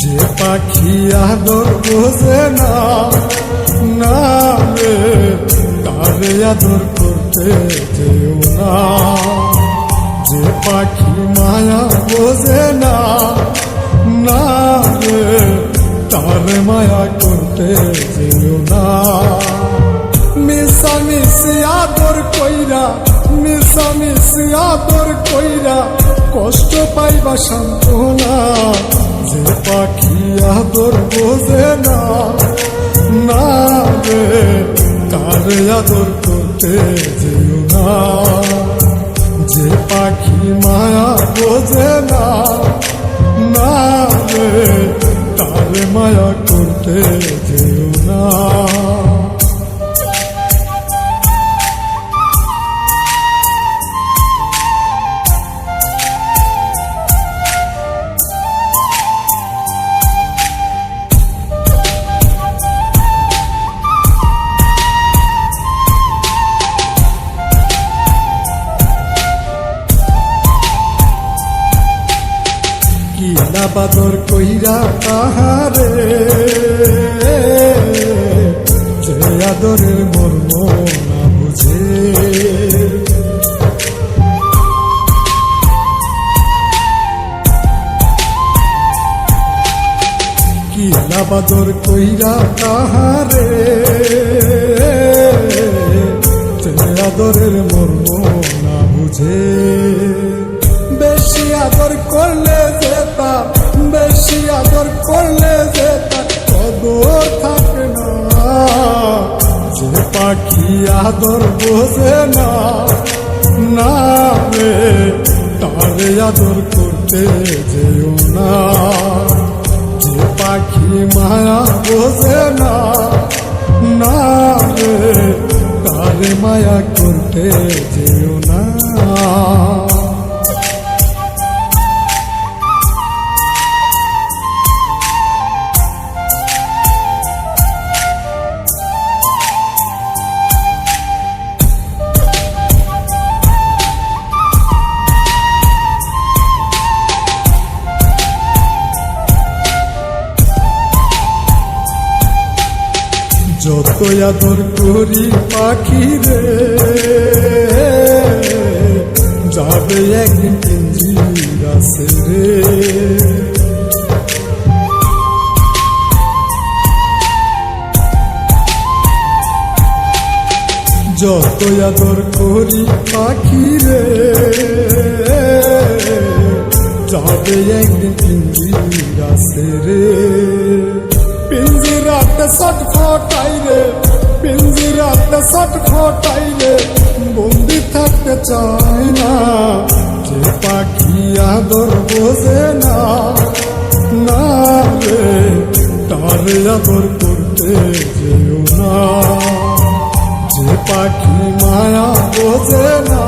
যে পাখি আদর বোঝে না, না রে তারে আদর করতে যেও না। যে পাখি মায়া বোঝে না, না রে তারে মায়া করতে যেও না। মিশামিশি আদর কইরা, মিশামিশি আদর কইরা কষ্ট পাইবা সান্ত্বনা। যে পাখি আদর বোঝে না, না রে তারে আদর করতে যেও না। যে পাখি মায়া বোঝে না, না রে তারে মায়া করতে যেও না। কিলা বাদর কইরা তাহারে, যে আদরের মর্ম না বুঝে। কিলা বাদর কইরা তাহারে, যে আদরের মর্ম না বুঝে। বেশি আদর করলে যেতা, বেশি আদর করলে যেতা কদর থাকে না। যে পাখি আদর বোঝে না, না রে তারে আদর করতে যেও না। যে পাখি মায়া বোঝে না, না রে তারে মায়া করতে যেও না। যত আদর করি পাখি রে, যাবে একদিন পিঞ্জিরা ছেড়ে। যত আদর করি পাখি রে, যাবে একদিন পিঞ্জিরা ছেড়ে। পিঞ্জিরাতে ছটফটাইলে, পিঞ্জিরাতে ছটফটাইলে বন্দি থাকতে চায় না। যে পাখি আদর বোঝে না, না রে তারে আদর করতে যেও না। যে পাখি মায়া বোঝে না,